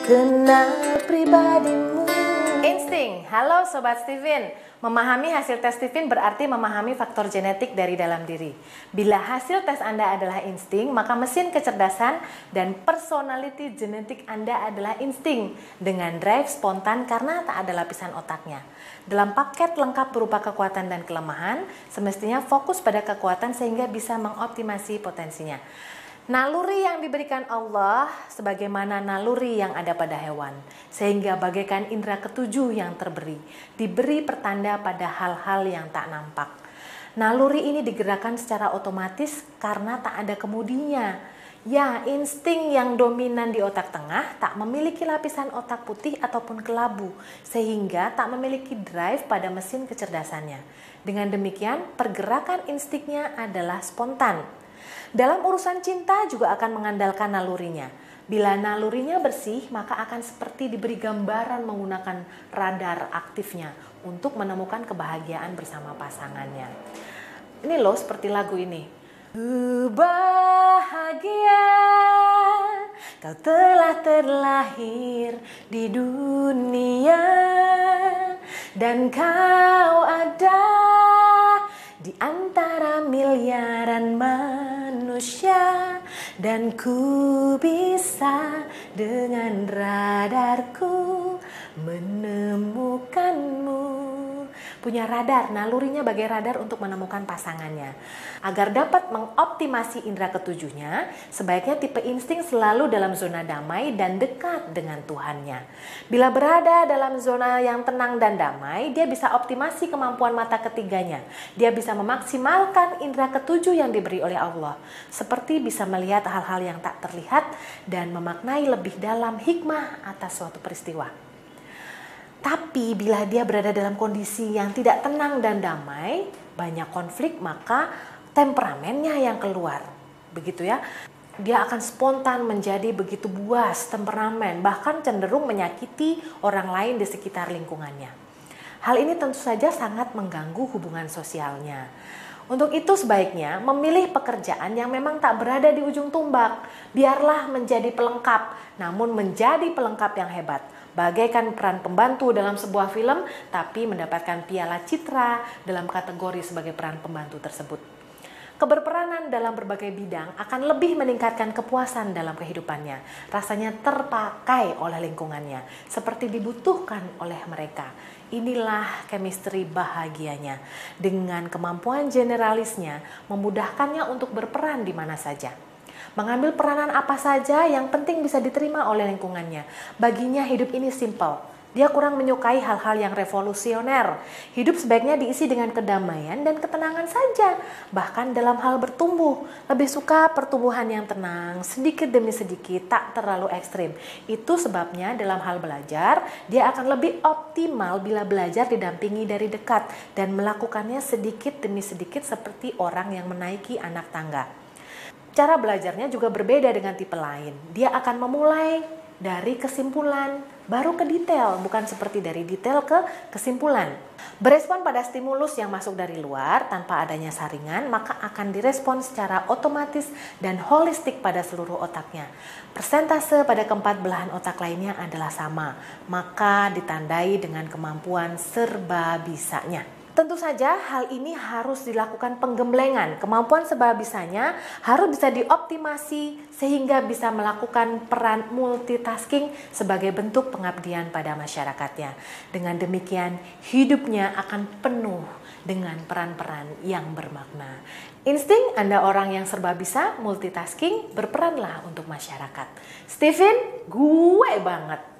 kenal pribadimu. Insting, halo Sobat Steven. Memahami hasil tes Steven berarti memahami faktor genetik dari dalam diri. Bila hasil tes Anda adalah insting, maka mesin kecerdasan dan personality genetik Anda adalah insting dengan drive spontan karena tak ada lapisan otaknya. Dalam paket lengkap berupa kekuatan dan kelemahan, semestinya fokus pada kekuatan sehingga bisa mengoptimasi potensinya. Naluri yang diberikan Allah sebagaimana naluri yang ada pada hewan, sehingga bagaikan indera ketujuh yang diberi pertanda pada hal-hal yang tak nampak. Naluri ini digerakkan secara otomatis karena tak ada kemudinya. Ya, insting yang dominan di otak tengah tak memiliki lapisan otak putih ataupun kelabu, sehingga tak memiliki drive pada mesin kecerdasannya. Dengan demikian, pergerakan instingnya adalah spontan. Dalam urusan cinta juga akan mengandalkan nalurinya. Bila nalurinya bersih, maka akan seperti diberi gambaran menggunakan radar aktifnya untuk menemukan kebahagiaan bersama pasangannya. Ini loh seperti lagu ini. Bahagia, kau telah terlahir di dunia dan kau ada di antara miliaran manusia, dan ku bisa dengan radarku menemukanmu. Punya radar, nalurinya bagai radar untuk menemukan pasangannya. Agar dapat mengoptimasi indera ketujuhnya, sebaiknya tipe insting selalu dalam zona damai dan dekat dengan Tuhannya. Bila berada dalam zona yang tenang dan damai, dia bisa optimasi kemampuan mata ketiganya. Dia bisa memaksimalkan indera ketujuh yang diberi oleh Allah, seperti bisa melihat hal-hal yang tak terlihat dan memaknai lebih dalam hikmah atas suatu peristiwa. Tapi bila dia berada dalam kondisi yang tidak tenang dan damai, banyak konflik, maka temperamennya yang keluar. Begitu ya. Dia akan spontan menjadi begitu buas, temperamen, bahkan cenderung menyakiti orang lain di sekitar lingkungannya. Hal ini tentu saja sangat mengganggu hubungan sosialnya. Untuk itu sebaiknya memilih pekerjaan yang memang tak berada di ujung tombak. Biarlah menjadi pelengkap, namun menjadi pelengkap yang hebat. Bagaikan peran pembantu dalam sebuah film, tapi mendapatkan piala citra dalam kategori sebagai peran pembantu tersebut. Keberperanan dalam berbagai bidang akan lebih meningkatkan kepuasan dalam kehidupannya. Rasanya terpakai oleh lingkungannya, seperti dibutuhkan oleh mereka. Inilah chemistry bahagianya. Dengan kemampuan generalisnya, memudahkannya untuk berperan di mana saja. Mengambil peranan apa saja yang penting bisa diterima oleh lingkungannya. Baginya hidup ini simple. Dia kurang menyukai hal-hal yang revolusioner. Hidup sebaiknya diisi dengan kedamaian dan ketenangan saja. Bahkan dalam hal bertumbuh, lebih suka pertumbuhan yang tenang, sedikit demi sedikit, tak terlalu ekstrim. Itu sebabnya dalam hal belajar, dia akan lebih optimal bila belajar didampingi dari dekat dan melakukannya sedikit demi sedikit seperti orang yang menaiki anak tangga. Cara belajarnya juga berbeda dengan tipe lain. Dia akan memulai dari kesimpulan, baru ke detail, bukan seperti dari detail ke kesimpulan. Berespon pada stimulus yang masuk dari luar tanpa adanya saringan, maka akan direspon secara otomatis dan holistik pada seluruh otaknya. Persentase pada keempat belahan otak lainnya adalah sama, maka ditandai dengan kemampuan serba bisanya. Tentu saja hal ini harus dilakukan penggemblengan. Kemampuan serba bisanya harus bisa dioptimasi sehingga bisa melakukan peran multitasking sebagai bentuk pengabdian pada masyarakatnya. Dengan demikian, hidupnya akan penuh dengan peran-peran yang bermakna. Insting, Anda orang yang serba bisa, multitasking, berperanlah untuk masyarakat. Steven, gue banget.